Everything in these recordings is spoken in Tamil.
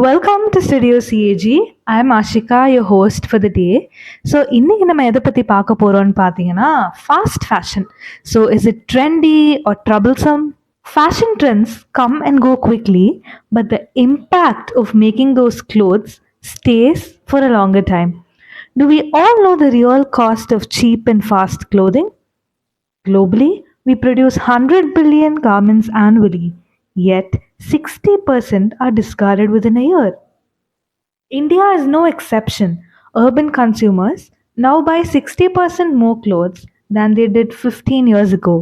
Welcome to Studio CAG. I'm Ashika, your host for the day. So, இன்னைக்கு நம்ம எதை பற்றி பார்க்க போகிறோம்னு பார்த்தீங்கன்னா fast fashion. So, is it trendy or troublesome? Fashion trends come and go quickly, but the impact of making those clothes stays for a longer time. Do we all know the real cost of cheap and fast clothing? Globally, we produce 100 billion garments annually, yet 60% are discarded within a year. India is no exception. Urban consumers now buy 60% more clothes than they did 15 years ago,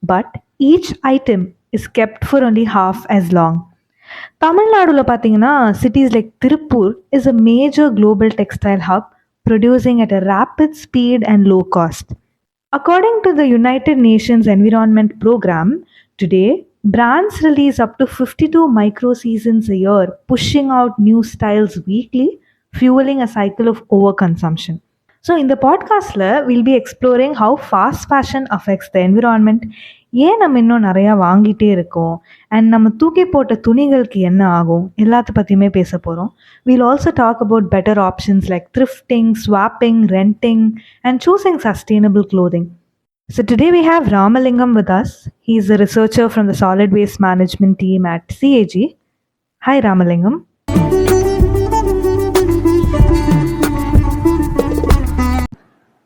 but each item is kept for only half as long. தமிழ்நாடுல பார்த்தீங்கன்னா cities like Tirupur is a major global textile hub producing at a rapid speed and low cost. According to the United Nations Environment Program, today brands release up to 52 micro seasons a year, pushing out new styles weekly, fueling a cycle of overconsumption. So, in the podcast, we'll be exploring how fast fashion affects the environment, ஏன் நம்ம இன்னும் நிறையா வாங்கிட்டே இருக்கோம் அண்ட் நம்ம தூக்கி போட்ட துணிகளுக்கு என்ன ஆகும் எல்லாத்த பற்றியுமே பேச போகிறோம். We'll also talk about better options like thrifting, swapping, renting, and choosing sustainable clothing. So today we have Ramalingam with us. He's a researcher from the Solid Waste Management team at CAG. Hi Ramalingam.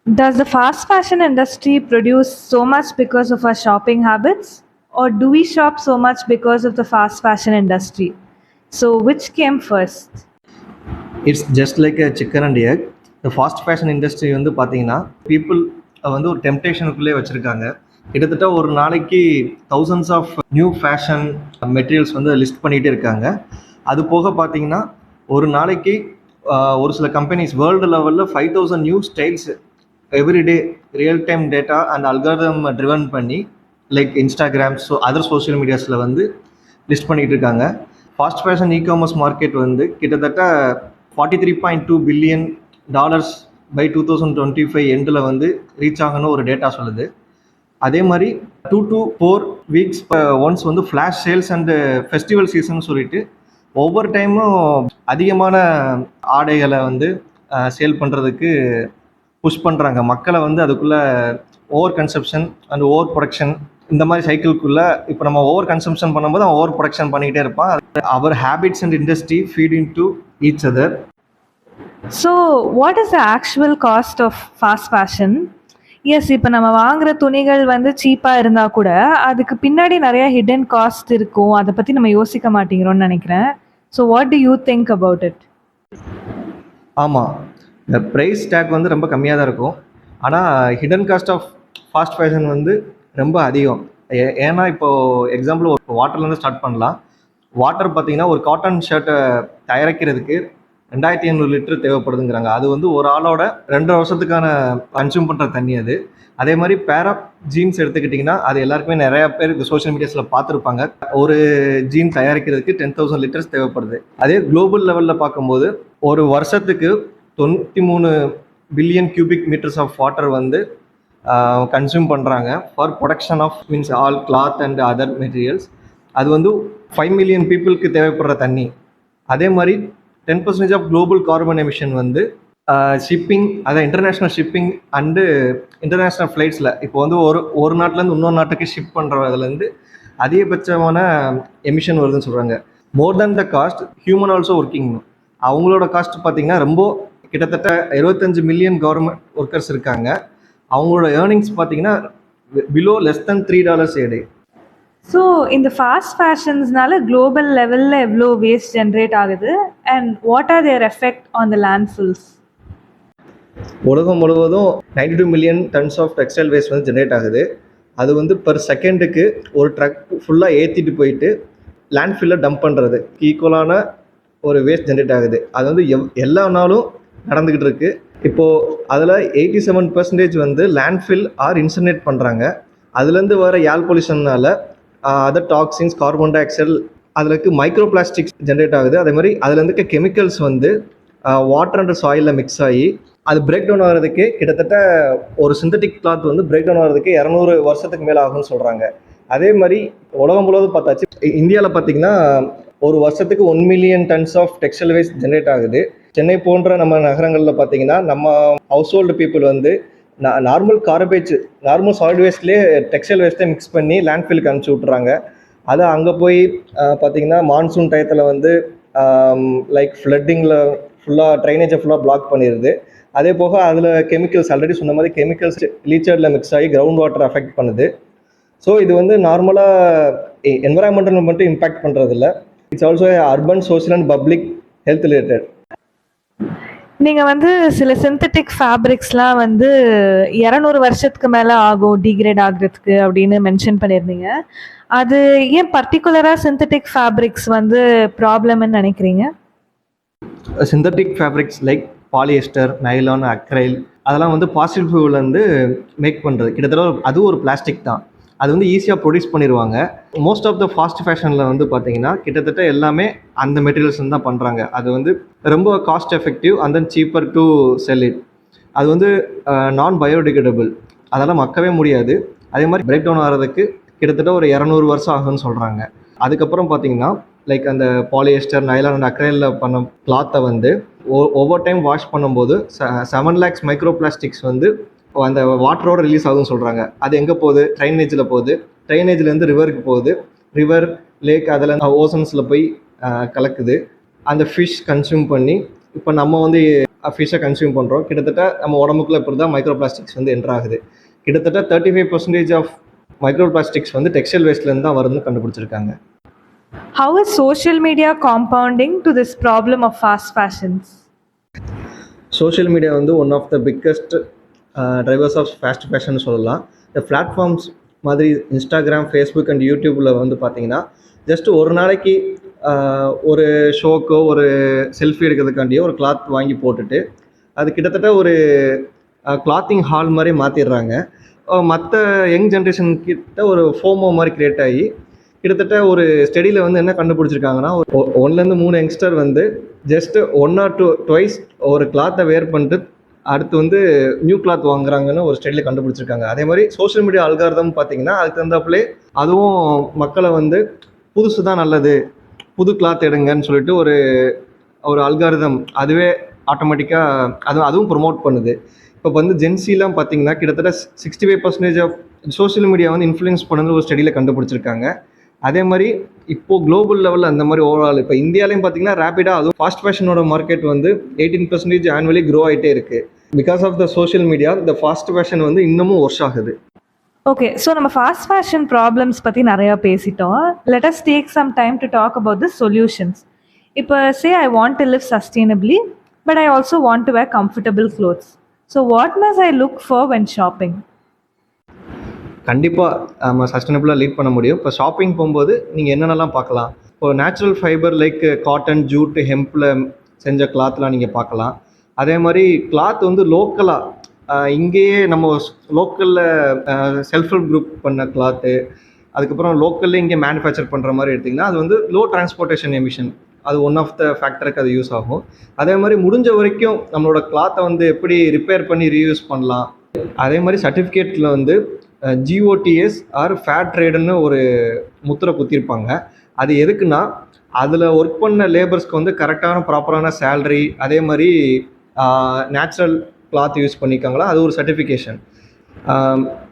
Does the fast fashion industry produce so much because of our shopping habits, or do we shop so much because of the fast fashion industry? So which came first? It's just like a chicken and egg. இந்த ஃபாஸ்ட் ஃபேஷன் இண்டஸ்ட்ரி வந்து பார்த்தீங்கன்னா பீப்புள் வந்து ஒரு டெம்டேஷனுக்குள்ளே வச்சுருக்காங்க. கிட்டத்தட்ட ஒரு நாளைக்கு thousands of new fashion materials வந்து லிஸ்ட் பண்ணிகிட்டே இருக்காங்க. அது போக பார்த்தீங்கன்னா ஒரு நாளைக்கு ஒரு சில கம்பெனிஸ் வேர்ல்டு லெவலில் 5000 new styles everyday real time data and algorithm driven பண்ணி லைக் இன்ஸ்டாகிராம் அதர் சோஷியல் மீடியாஸில் வந்து லிஸ்ட் பண்ணிகிட்டு இருக்காங்க. ஃபாஸ்ட் ஃபேஷன் இ-காமர்ஸ் மார்க்கெட் வந்து கிட்டத்தட்ட $43.2 பில்லியன் பை 2025 எண்டில் வந்து ரீச் ஆகணும் ஒரு டேட்டா சொல்லுது. அதே மாதிரி 2 to 4 வீக்ஸ் ஒன்ஸ் வந்து flash sales and festival season சொல்லிட்டு ஒவ்வொரு டைமும் அதிகமான ஆடைகளை வந்து சேல் பண்ணுறதுக்கு புஷ் பண்ணுறாங்க. மக்களை வந்து அதுக்குள்ளே over consumption and over production இந்த மாதிரி சைக்கிள்குள்ளே இப்போ நம்ம ஓவர் கன்சம்ஷன் பண்ணும்போது அவன் ஓவர் ப்ரொடக்ஷன் பண்ணிக்கிட்டே இருப்பான். Our habits and industry feed into each other. So what is the actual cost of fast fashion? Yes, இப்போ நம்ம வாங்குகிற துணிகள் வந்து சீப்பாக இருந்தால் கூட அதுக்கு பின்னாடி நிறையா ஹிடன் காஸ்ட் இருக்கும். அதை பற்றி நம்ம யோசிக்க மாட்டேங்கிறோம்னு நினைக்கிறேன். So what to you think about it? ஆமாம், இந்த ப்ரைஸ் டேக் வந்து ரொம்ப கம்மியாக தான் இருக்கும். ஆனால் hidden cost of fast fashion வந்து ரொம்ப அதிகம். ஏன்னா இப்போது எக்ஸாம்பிள் ஒரு வாட்டர்லேருந்து ஸ்டார்ட் பண்ணலாம். வாட்டர் பார்த்திங்கன்னா ஒரு காட்டன் ஷர்ட்டை தயாரிக்கிறதுக்கு 2500 லிட்டர் தேவைப்படுதுங்கிறாங்க. அது வந்து ஒரு ஆளோட 2 வருஷத்துக்கான கன்சியூம் பண்ணுற தண்ணி அது. அதே மாதிரி பேர் ஆஃப் ஜீன்ஸ் எடுத்துக்கிட்டிங்கன்னா அது எல்லாருக்குமே நிறையா பேர் இந்த சோஷியல் மீடியாஸில் பார்த்துருப்பாங்க. ஒரு ஜீன் தயாரிக்கிறதுக்கு 10,000 லிட்டர்ஸ் தேவைப்படுது. அதே குளோபல் லெவலில் பார்க்கும்போது ஒரு வருஷத்துக்கு 93 billion cubic metres of water வந்து கன்சியூம் பண்ணுறாங்க for production of means all cloth and other materials. அது வந்து 5 மில்லியன் பீப்புளுக்கு தேவைப்படுற தண்ணி. அதே மாதிரி 10% ஆஃப் குளோபல் கார்பன் எமிஷன் வந்து ஷிப்பிங், அதான் இன்டர்நேஷ்னல் ஷிப்பிங் அண்டு இன்டர்நேஷ்னல் ஃப்ளைட்ஸில் இப்போ வந்து ஒரு நாட்டிலேருந்து இன்னொரு நாட்டுக்கு ஷிப் பண்ணுறதுலேருந்து அதிகபட்சமான எமிஷன் வருதுன்னு சொல்கிறாங்க. மோர் தேன் த காஸ்ட் ஹியூமன் ஆல்சோ ஒர்க்கிங். அவங்களோட காஸ்ட் பார்த்திங்கன்னா ரொம்ப கிட்டத்தட்ட 25 மில்லியன் கவர்மெண்ட் ஒர்க்கர்ஸ் இருக்காங்க. அவங்களோட ஏர்னிங்ஸ் பார்த்தீங்கன்னா below less then $3 a day. So இந்த ஃபாஸ்ட் ஃபேஷன்ஸ்னால குளோபல் லெவலில் எவ்வளோ வேஸ்ட் ஜென்ரேட் ஆகுது and what are their effect on the landfills? உலகம் முழுவதும் 92 million tons of textile waste வந்து ஜென்ரேட் ஆகுது. அது வந்து பெர் செகண்டுக்கு ஒரு ட்ரக் ஃபுல்லாக ஏற்றிட்டு போயிட்டு லேண்ட்ஃபில்ல டம்ப் பண்ணுறது ஈக்குவலான ஒரு வேஸ்ட் ஜென்ரேட் ஆகுது. அது வந்து எல்லா நாளும் நடந்துக்கிட்டு இருக்குது. இப்போது அதில் 87% வந்து லேண்ட்ஃபில் ஆர் இன்சினரேட் பண்ணுறாங்க. அதுலேருந்து வர ஏர் பொல்யூஷனால் other toxins, carbon dioxide, அதில் இருக்க மைக்ரோ பிளாஸ்டிக்ஸ் ஜென்ரேட் ஆகுது. அதே மாதிரி அதில் இருக்க கெமிக்கல்ஸ் வந்து வாட்டர் அண்ட் சாயிலில் மிக்ஸ் ஆகி அது பிரேக் டவுன் ஆகிறதுக்கு கிட்டத்தட்ட ஒரு சிந்தட்டிக் கிளாத் வந்து பிரேக் டவுன் ஆகிறதுக்கு 200 வருஷத்துக்கு மேலே ஆகும்னு சொல்கிறாங்க. அதே மாதிரி உலகம் முழுவதும் பார்த்தாச்சு. இந்தியாவில் பார்த்திங்கன்னா ஒரு வருஷத்துக்கு 1 million tons of textile waste generate ஆகுது. சென்னை போன்ற நம்ம நகரங்களில் பார்த்தீங்கன்னா நம்ம ஹவுஸ் ஹோல்டு பீப்புள் வந்து நார்மல் கார்பேஜ் நார்மல் சாலிட் வேஸ்ட்லேயே டெக்ஸ்டைல் வேஸ்ட்டை மிக்ஸ் பண்ணி லேண்ட்ஃபில்லுக்கு அனுப்பிச்சி விட்றாங்க. அதை அங்கே போய் பார்த்தீங்கன்னா மான்சூன் டயத்தில் வந்து லைக் ஃப்ளட்டிங்கில் ஃபுல்லாக ட்ரைனேஜை ஃபுல்லாக பிளாக் பண்ணிடுது. அதே போக அதில் கெமிக்கல்ஸ் ஆல்ரெடி சொன்ன மாதிரி கெமிக்கல்ஸ் லீச்சரில் மிக்ஸ் ஆகி கிரவுண்ட் வாட்டர் அஃபெக்ட் பண்ணுது. ஸோ இது வந்து நார்மலாக என்வரான்மெண்டல் மட்டும் இம்பேக்ட் பண்ணுறதில்ல, it's also urban social and public health related. நீங்கள் வந்து சில சிந்தட்டிக் ஃபேப்ரிக்ஸ்லாம் வந்து 200 வருஷத்துக்கு மேலே ஆகும் டீக்ரேட் ஆகுறதுக்கு அப்படின்னு மென்ஷன் பண்ணியிருந்தீங்க. அது ஏன் பர்டிகுலராக சிந்தட்டிக் ஃபேப்ரிக்ஸ் வந்து ப்ராப்ளம்னு நினைக்கிறீங்க? Synthetic fabrics like polyester, nylon, acrylic அதெல்லாம் வந்து பாசிட்டிவ் ஃபியூலேருந்து மேக் பண்ணுறது. கிட்டத்தட்ட அது ஒரு பிளாஸ்டிக் தான். அது வந்து ஈஸியாக ப்ரொடியூஸ் பண்ணிடுவாங்க. மோஸ்ட் ஆஃப் த ஃபாஸ்ட் ஃபேஷனில் வந்து பார்த்தீங்கன்னா கிட்டத்தட்ட எல்லாமே அந்த மெட்டீரியல்ஸ் தான் பண்ணுறாங்க. அது வந்து ரொம்ப cost effective and then cheaper to sell it. அது வந்து நான் பயோடிகிரேடபிள், அதெல்லாம் மக்கவே முடியாது. அதே மாதிரி பிரேக் டவுன் ஆகிறதுக்கு கிட்டத்தட்ட ஒரு 200 வருஷம் ஆகும்னு சொல்கிறாங்க. அதுக்கப்புறம் பார்த்தீங்கன்னா லைக் அந்த பாலியஸ்டர், நைலான் அண்ட் அக்ரைலில் பண்ண கிளாத்தை வந்து ஒவ்வொரு டைம் வாஷ் பண்ணும்போது 7 lakhs மைக்ரோ பிளாஸ்டிக்ஸ் வந்து அந்த வாட்டரோட ரிலீஸ் ஆகுதுன்னு சொல்கிறாங்க. அது எங்கே போகுது? ட்ரைனேஜில் போகுது. ட்ரைனேஜ்லேருந்து ரிவருக்கு போகுது. ரிவர், லேக் அதில் ஓசன்ஸில் போய் கலக்குது. அந்த ஃபிஷ் கன்சியூம் பண்ணி இப்போ நம்ம வந்து ஃபிஷ்ஷை கன்சியூம் பண்ணுறோம். கிட்டத்தட்ட நம்ம உடம்புக்குள்ளே இப்படி தான் மைக்ரோ பிளாஸ்டிக்ஸ் வந்து என்ட்ரு ஆகுது. கிட்டத்தட்ட 35% ஆஃப் மைக்ரோ பிளாஸ்டிக்ஸ் வந்து டெக்ஸ்டைல் வேஸ்ட்லேருந்து தான் வருதுன்னு கண்டுபிடிச்சிருக்காங்க. How is social media compounding to this problem of fast fashions? Social media வந்து one of the biggest drivers of fast fashion சொல்லலாம். இந்த பிளாட்ஃபார்ம்ஸ் மாதிரி இன்ஸ்டாகிராம், ஃபேஸ்புக் அண்ட் யூடியூப்பில் வந்து பார்த்தீங்கன்னா ஜஸ்ட் ஒரு நாளைக்கு ஒரு ஷோக்கோ ஒரு செல்ஃபி எடுக்கிறதுக்காண்டியோ ஒரு கிளாத் வாங்கி போட்டுட்டு அது கிட்டத்தட்ட ஒரு கிளாத்திங் ஹால் மாதிரி மாற்றிடுறாங்க. மற்ற யங் ஜென்ரேஷன் கிட்ட ஒரு ஃபோமோ மாதிரி க்ரியேட் ஆகி கிட்டத்தட்ட ஒரு ஸ்டடியில் வந்து என்ன கண்டுபிடிச்சிருக்காங்கன்னா 1லேருந்து 3 யங்ஸ்டர் வந்து ஜஸ்ட் 1 or 2 twice ஒரு கிளாத்தை வேர் பண்ணிட்டு அடுத்து வந்து நியூ கிளாத் வாங்குறாங்கன்னு ஒரு ஸ்டடியில் கண்டுபிடிச்சிருக்காங்க. அதே மாதிரி சோஷியல் மீடியா அல்காரிதம் பார்த்தீங்கன்னா அதுக்கு தகுந்தாப்புலே அதுவும் மக்களை வந்து புதுசு தான் நல்லது, புது கிளாத் எடுங்கன்னு சொல்லிட்டு ஒரு ஒரு அல்காரிதம் அதுவே ஆட்டோமேட்டிக்காக அதுவும் ப்ரொமோட் பண்ணுது. இப்போ வந்து ஜென்சிலாம் பார்த்தீங்கன்னா கிட்டத்தட்ட 65% ஆஃப் சோஷியல் மீடியா வந்து இன்ஃப்ளூயன்ஸ் பண்ணது ஒரு ஸ்டடியில் கண்டுபிடிச்சிருக்காங்க. அதே மாதிரி இப்போது குளோபல் லெவலில் அந்த மாதிரி ஓவரால் இப்போ இந்தியாலையும் பார்த்தீங்கன்னா ரேப்பிடாக அதுவும் ஃபாஸ்ட் ஃபேஷனோட மார்க்கெட் வந்து 18% ஆனுவலி க்ரோ ஆகிட்டே இருக்குது. Because of the social media இந்த ஃபாஸ்ட் ஃபேஷன் வந்து இன்னமும் ஒர்ஷ் ஆகுது. ஓகே, ஸோ நம்ம ஃபாஸ்ட் ஃபேஷன் ப்ராப்ளம்ஸ் பற்றி நிறையா பேசிட்டோம். Let us take some time to talk about the solutions. இப்போ say I want to live sustainably but I also want to wear comfortable clothes. So what must I look for when shopping? கண்டிப்பாக நம்ம சஸ்டைனபிளாக லீட் பண்ண முடியும். இப்போ ஷாப்பிங் போகும்போது நீங்கள் என்னென்னலாம் பார்க்கலாம்? இப்போ natural fibre like cotton, jute, ஹெம்பில் செஞ்ச கிளாத்லாம் நீங்கள் பார்க்கலாம். அதே மாதிரி கிளாத் வந்து லோக்கலாக இங்கேயே நம்ம லோக்கலில் செல்ஃப் ஹெல்ப் குரூப் பண்ண கிளாத்து, அதுக்கப்புறம் லோக்கல்லே இங்கே மேனுஃபேக்சர் பண்ணுற மாதிரி எடுத்திங்கன்னா அது வந்து லோ டிரான்ஸ்போர்ட்டேஷன் எமிஷன், அது ஒன் ஆஃப் த ஃபேக்டருக்கு அது யூஸ் ஆகும். அதே மாதிரி முடிஞ்ச வரைக்கும் நம்மளோட கிளாத்தை வந்து எப்படி ரிப்பேர் பண்ணி ரீயூஸ் பண்ணலாம். அதே மாதிரி சர்டிஃபிகேட்டில் வந்து GOTS ஆர் ஃபேர் ட்ரேடுன்னு ஒரு முத்திரை குத்திருப்பாங்க. அது எதுக்குன்னா அதில் ஒர்க் பண்ண லேபர்ஸ்க்கு வந்து கரெக்டான ப்ராப்பரான சேலரி, அதே மாதிரி நேச்சுரல் கிளாத் யூஸ் பண்ணியிருக்காங்களா அது ஒரு சர்டிஃபிகேஷன்.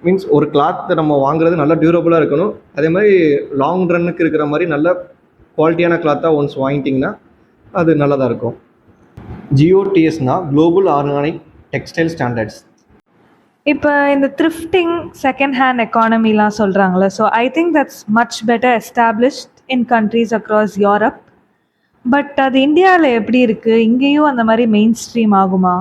மீன்ஸ் ஒரு கிளாத்தை நம்ம வாங்குறது நல்லா டியூரபுளாக இருக்கணும். அதே மாதிரி லாங் ரன்னுக்கு இருக்கிற மாதிரி நல்ல குவாலிட்டியான கிளாத்தாக ஒன்ஸ் வாங்கிட்டிங்கன்னா அது நல்லதாக இருக்கும். GOTSனால் குளோபல் ஆர்கானிக் டெக்ஸ்டைல் ஸ்டாண்டர்ட்ஸ். இப்போ இந்த த்ரிஃப்டிங், செகண்ட் ஹேண்ட் எக்கானமிலாம் சொல்கிறாங்களே, so I think that's much better established in countries across Europe. But அது இந்தியாவில் எப்படி இருக்குது? இங்கேயும் அந்த மாதிரி மெயின் ஸ்ட்ரீம் ஆகுமா?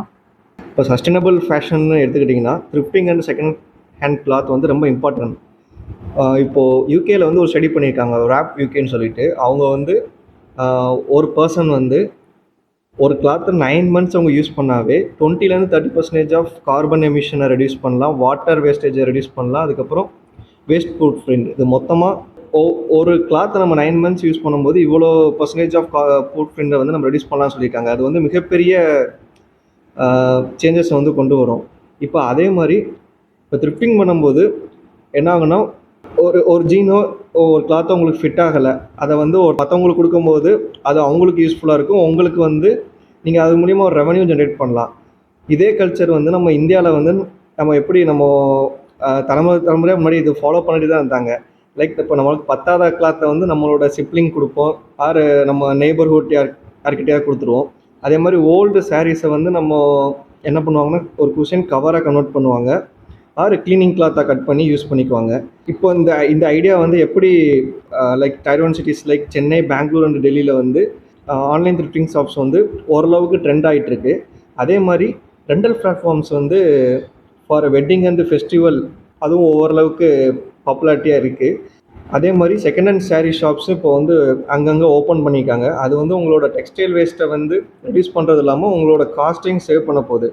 இப்போ சஸ்டைனபிள் ஃபேஷன் எடுத்துக்கிட்டிங்கன்னா த்ரிஃப்டிங் அண்ட் செகண்ட் ஹேண்ட் கிளாத் வந்து ரொம்ப இம்பார்ட்டன்ட். இப்போது யூகேயில் வந்து ஒரு ஸ்டடி பண்ணியிருக்காங்க, ராப் யூகேன்னு சொல்லிட்டு. அவங்க வந்து ஒரு பர்சன் வந்து ஒரு கிளாத்தை 9 months அவங்க யூஸ் பண்ணாவே 20லேருந்து 30% ஆஃப் கார்பன் எமிஷனை ரெடியூஸ் பண்ணலாம், வாட்டர் வேஸ்டேஜை ரெடியூஸ் பண்ணலாம், அதுக்கப்புறம் வேஸ்ட் ஃபுட் பிரிண்ட். இது மொத்தமாக ஒரு கிளாத்தை நம்ம 9 months யூஸ் பண்ணும்போது இவ்வளோ % ஆஃப் ஃபுட் பிரிண்ட்டை வந்து நம்ம ரெடியூஸ் பண்ணலாம்னு சொல்லியிருக்காங்க. அது வந்து மிகப்பெரிய சேஞ்சஸ் வந்து கொண்டு வரும். இப்போ அதே மாதிரி இப்போ த்ரிஃப்டிங் பண்ணும்போது என்ன ஆகுனா ஒரு ஜீனோ ஒரு கிளாத் உங்களுக்கு ஃபிட் ஆகலை, அதை வந்து ஒரு மற்றவங்களுக்கு கொடுக்கும்போது அது அவங்களுக்கு யூஸ்ஃபுல்லாக இருக்கும். உங்களுக்கு வந்து நீங்கள் அது மூலிமா ஒரு ரெவன்யூ ஜென்ரேட் பண்ணலாம். இதே கல்ச்சர் வந்து நம்ம இந்தியாவில் வந்து நம்ம எப்படி நம்ம தலைமுறை தலைமுறையாக முன்னாடி இது ஃபாலோ பண்ணிட்டு தான் இருந்தாங்க. லைக் இப்போ நம்மளுக்கு பத்தாத கிளாத்தை வந்து நம்மளோட சிப்ளிங் கொடுப்போம், ஆர் நம்ம நெய்பர்ஹுட் யார்கிட்டயாவது கொடுத்துருவோம். அதே மாதிரி ஓல்டு சாரீஸை வந்து நம்ம என்ன பண்ணுவாங்கன்னா ஒரு குஷன் கவராக கன்வெர்ட் பண்ணுவாங்க, ஆர் க்ளீனிங் கிளாத்தாக கட் பண்ணி யூஸ் பண்ணிக்குவாங்க. இப்போ இந்த இந்த ஐடியா வந்து எப்படி like tier 1 cities like Chennai, Bangalore and டெல்லியில் வந்து ஆன்லைன் த்ரிஃப்டிங் ஷாப்ஸ் வந்து ஓரளவுக்கு ட்ரெண்ட் ஆகிட்டு இருக்கு. அதே மாதிரி ரெண்டல் பிளாட்ஃபார்ம்ஸ் வந்து ஃபார் வெட்டிங் அண்ட் ஃபெஸ்டிவல் அதுவும் ஓரளவுக்கு பாப்புலாரிட்டியாக இருக்குது. அதே மாதிரி செகண்ட் ஹேண்ட் சாரீ ஷாப்ஸும் இப்போ வந்து அங்கங்கே ஓப்பன் பண்ணியிருக்காங்க. அது வந்து உங்களோட டெக்ஸ்டைல் வேஸ்ட்டை வந்து ரெடியூஸ் பண்ணுறது இல்லாமல் உங்களோட காஸ்ட்டையும் சேவ் பண்ண போகுது.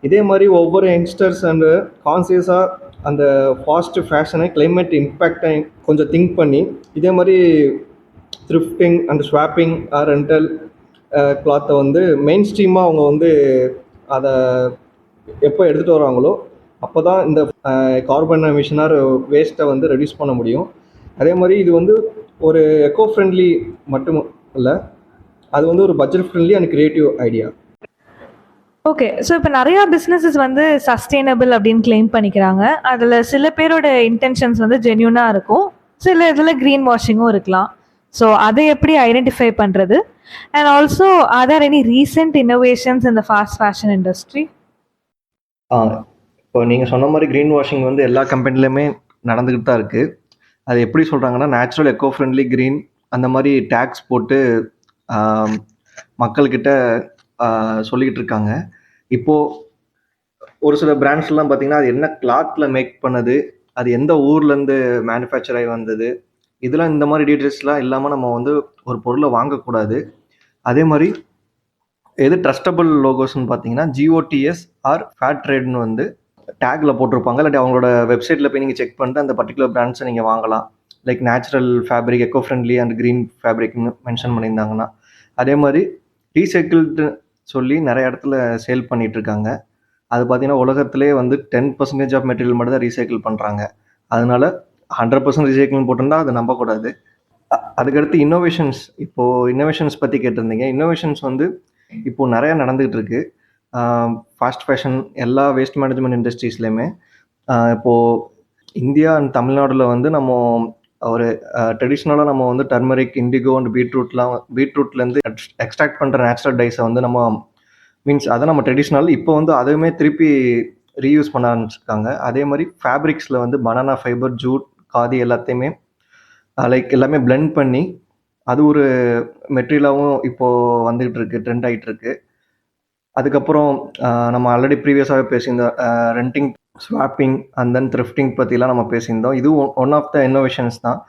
இதே மாதிரி ஒவ்வொரு யங்ஸ்டர்ஸ் அண்டு கான்சியஸாக அந்த ஃபாஸ்ட் ஃபேஷனை, கிளைமேட் இம்பேக்டை கொஞ்சம் திங்க் பண்ணி இதே மாதிரி த்ரிஃப்டிங் அண்ட் ஸ்வாப்பிங் ரெண்டல் கிளாத்தை வந்து மெயின் ஸ்ட்ரீமாக அவங்க வந்து அதை எப்போ எடுத்துகிட்டு வராங்களோ அப்போ தான் இந்த கார்பன் எமிஷனார் வேஸ்ட்டை வந்து ரெடியூஸ் பண்ண முடியும். அதே மாதிரி இது வந்து ஒரு எக்கோ ஃப்ரெண்ட்லி மட்டும் இல்லை, அது வந்து ஒரு budget friendly and creative idea. Okay. So இப்போ நிறையா பிஸ்னஸஸ் வந்து சஸ்டெயினபிள் அப்படின்னு கிளைம் பண்ணிக்கிறாங்க. அதில் சில பேரோட இன்டென்ஷன்ஸ் வந்து ஜென்யூனாக இருக்கும், சில இதில் க்ரீன் வாஷிங்கும் இருக்கலாம். ஸோ அதை எப்படி ஐடென்டிஃபை பண்ணுறது? And also are there any recent innovations in the fast fashion industry? இப்போ நீங்கள் சொன்ன மாதிரி க்ரீன் வாஷிங் வந்து எல்லா கம்பெனிலையுமே நடந்துக்கிட்டு தான் இருக்குது. அது எப்படி சொல்கிறாங்கன்னா நேச்சுரல், எக்கோ ஃப்ரெண்ட்லி, க்ரீன் அந்த மாதிரி டேக்ஸ் போட்டு மக்கள்கிட்ட சொல்லிக்கிட்டு இருக்காங்க. இப்போது ஒரு சில பிராண்ட்ஸ்லாம் பார்த்திங்கன்னா அது என்ன கிளாத்தில் மேக் பண்ணது, அது எந்த ஊர்லேருந்து மேனுஃபேக்சர் ஆகி வந்தது, இதெல்லாம் இந்த மாதிரி டீட்டெயில்ஸ்லாம் இல்லாமல் நம்ம வந்து ஒரு பொருளை வாங்கக்கூடாது. அதே மாதிரி எது ட்ரஸ்டபிள் லோகோஸ்ன்னு பார்த்தீங்கன்னா GOTS ஆர் ஃபேர் ட்ரேட்னு வந்து டேக்ல போட்டிருப்பாங்க. இல்லாட்டி அவங்களோட வெப்சைட்டில் போய் நீங்கள் செக் பண்ணிட்டு அந்த பர்டிகுலர் பிராண்ட்ஸை நீங்கள் வாங்கலாம். Like natural fabric, eco friendly and green ஃபேப்ரிக்னு மென்ஷன் பண்ணியிருந்தாங்கன்னா. அதே மாதிரி ரீசைக்கிள்டு சொல்லி நிறைய இடத்துல சேல் பண்ணிகிட்ருக்காங்க. அது பார்த்தீங்கன்னா உலகத்திலே வந்து 10% ஆஃப் மெட்டீரியல் மட்டும் தான் ரீசைக்கிள் பண்ணுறாங்க. அதனால 100% ரீசைக்கிள்னு போட்டிருந்தா அதை நம்பக்கூடாது. அதுக்கடுத்து இன்னோவேஷன்ஸ், இப்போது இன்னோவேஷன்ஸ் பற்றி கேட்டிருந்தீங்க. இன்னோவேஷன்ஸ் வந்து இப்போது நிறையா நடந்துகிட்டு இருக்கு. ஃபாஸ்ட் ஃபேஷன் எல்லா வேஸ்ட் மேனேஜ்மெண்ட் இண்டஸ்ட்ரீஸ்லையுமே. இப்போது இந்தியா அண்ட் தமிழ்நாடுல வந்து நம்ம ஒரு ட்ரெடிஷ்னலாக நம்ம வந்து டர்மரிக், இண்டிகோ அண்ட் பீட்ரூட்லேருந்து எக்ஸ்ட்ராக்ட் பண்ணுற நேச்சுரல் டைஸை வந்து நம்ம மீன்ஸ் அதை நம்ம ட்ரெடிஷ்னல் இப்போ வந்து அதுவுமே திருப்பி ரீயூஸ் பண்ண ஆரம்பிச்சிருக்காங்க. அதே மாதிரி ஃபேப்ரிக்ஸில் வந்து பனானா ஃபைபர், ஜூட், காதி எல்லாத்தையுமே லைக் எல்லாமே பிளெண்ட் பண்ணி அது ஒரு மெட்டீரியலாகவும் இப்போது வந்துகிட்டு இருக்கு, ட்ரெண்ட் ஆகிட்டு இருக்கு. அதுக்கப்புறம் நம்ம ஆல்ரெடி ப்ரீவியஸாகவே பேசியிருந்தோம் ரெண்டிங், ஸ்வாப்பிங் அண்ட் தென் த்ரிஃப்டிங் பற்றிலாம் நம்ம பேசியிருந்தோம். இதுவும் ஒன் ஆஃப் த இன்னோவேஷன்ஸ் தான்.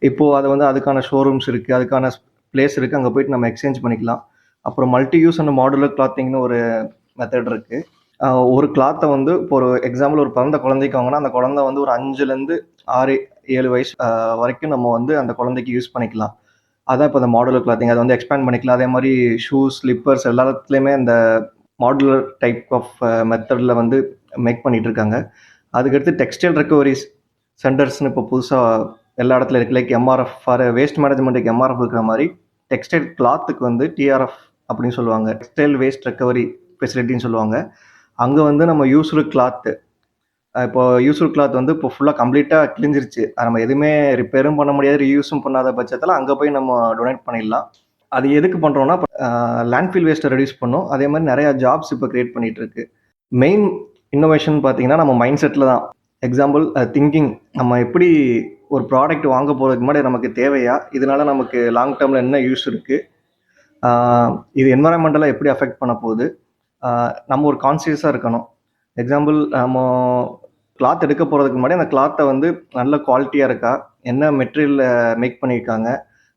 இப்போது அது வந்து அதுக்கான ஷோரூம்ஸ் இருக்குது, அதுக்கான பிளேஸ் இருக்குது, அங்கே போய்ட்டு நம்ம எக்ஸ்சேஞ்ச் பண்ணிக்கலாம். அப்புறம் மல்டி யூஸ் அண்ட் மாடுலர் கிளாத்திங்னு ஒரு மெத்தட் இருக்குது. ஒரு கிளாத்தை வந்து இப்போ ஒரு எக்ஸாம்பிள் ஒரு பிறந்த குழந்தைக்கு வாங்கினா அந்த குழந்தை வந்து ஒரு 5லேருந்து 6-7 வயசு வரைக்கும் நம்ம வந்து அந்த குழந்தைக்கு யூஸ் பண்ணிக்கலாம். அதான் இப்போ அந்த மாடுலர் கிளாத்திங், அதை வந்து எக்ஸ்பேண்ட் பண்ணிக்கலாம். அதே மாதிரி ஷூஸ், ஸ்லிப்பர்ஸ் எல்லாத்துலேயுமே அந்த மாடுலர் டைப் ஆஃப் மெத்தடில் வந்து மேக் பண்ணிகிட்டு இருக்காங்க. அதுக்கடுத்து டெக்ஸ்டைல் ரெக்கவரிஸ் சென்டர்ஸ்னு இப்போ புதுசாக எல்லா இடத்துல இருக்குது. லைக் MRF ஃபார் வேஸ்ட் மேனேஜ்மெண்ட்டுக்கு MRF இருக்கிற மாதிரி டெக்ஸ்டைல் கிளாத்துக்கு வந்து TRF அப்படின்னு சொல்லுவாங்க, டெக்ஸ்டைல் வேஸ்ட் ரெக்கவரி ஃபெசிலிட்டின்னு சொல்லுவாங்க. அங்கே வந்து நம்ம யூஸ்டு கிளாத்து, இப்போ யூஸ்டு கிளாத் வந்து இப்போ ஃபுல்லாக கம்ப்ளீட்டாக கிழிஞ்சிருச்சு, நம்ம எதுவுமே ரிப்பேரும் பண்ண முடியாது, ரீயூஸும் பண்ணாத பட்சத்தில் அங்கே போய் நம்ம டொனேட் பண்ணிடலாம். அது எதுக்கு பண்ணுறோன்னா லேண்ட்ஃபில் வேஸ்ட்டை ரெடியூஸ் பண்ணும். அதே மாதிரி நிறையா ஜாப்ஸ் இப்போ க்ரியேட் பண்ணிகிட்டு இருக்கு. மெயின் இன்னோவேஷன் பார்த்தீங்கன்னா நம்ம மைண்ட் செட்டில் தான். எக்ஸாம்பிள் திங்கிங், நம்ம எப்படி ஒரு ப்ராடக்ட் வாங்க போகிறதுக்கு முன்னாடி நமக்கு தேவையா, இதனால நமக்கு லாங் டேர்மில் என்ன யூஸ் இருக்குது, இது என்வரான்மெண்டலாக எப்படி அஃபெக்ட் பண்ண போகுது, நம்ம ஒரு கான்சியஸாக இருக்கணும். எக்ஸாம்பிள் நம்ம கிளாத் எடுக்க போகிறதுக்கு முன்னாடி அந்த கிளாத்தை வந்து நல்ல குவாலிட்டியாக இருக்கா, என்ன மெட்டீரியலில் மேக் பண்ணியிருக்காங்க,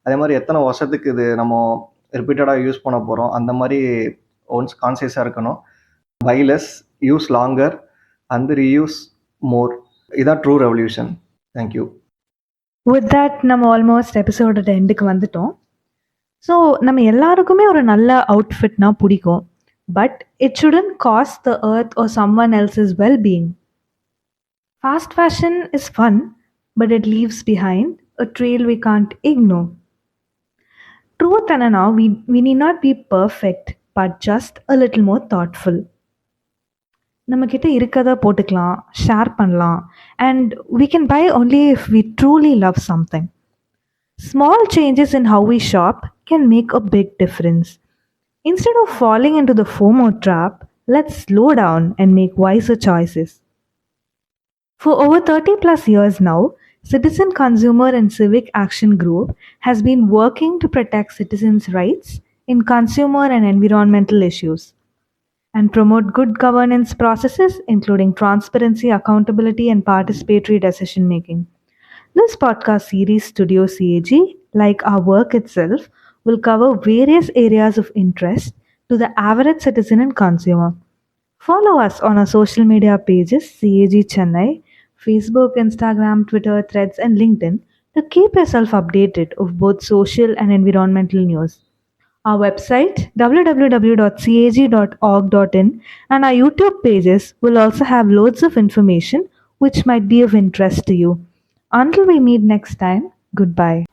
அதே மாதிரி எத்தனை வருஷத்துக்கு இது நம்ம ரிப்பீட்டடாக யூஸ் பண்ண போகிறோம், அந்த மாதிரி ஒன்ஸ் கான்சியஸாக இருக்கணும். Buy less, use longer and reuse more. இதான் true revolution. Thank you. With that நம்ம ஆல்மோஸ்ட் எபிசோட எண்டுக்கு வந்துட்டோம். ஸோ நம்ம எல்லாருக்குமே ஒரு நல்ல அவுட்ஃபிட்னா பிடிக்கும், but it shouldn't cost the earth or someone else's well being. Fast fashion is fun, but it leaves behind a trail we can't ignore. Truth Anana, we need not be perfect, but just a little more thoughtful. நம்மக்கிட்ட இருக்கத போட்டுக்கலாம், ஷேர் பண்ணலாம், and we can buy only if we truly love something. Small changes in how we shop can make a big difference. Instead of falling into the FOMO trap, let's slow down and make wiser choices. For over 30 plus years now, Citizen Consumer and Civic Action Group has been working to protect citizens' rights in consumer and environmental issues and promote good governance processes, including transparency, accountability, and participatory decision making. This podcast series, Studio CAG, like our work itself, will cover various areas of interest to the average citizen and consumer. Follow us on our social media pages, CAG Chennai, Facebook, Instagram, Twitter, Threads, and LinkedIn to keep yourself updated of both social and environmental news. Our website www.cag.org.in and our YouTube pages will also have loads of information which might be of interest to you. Until we meet next time, goodbye.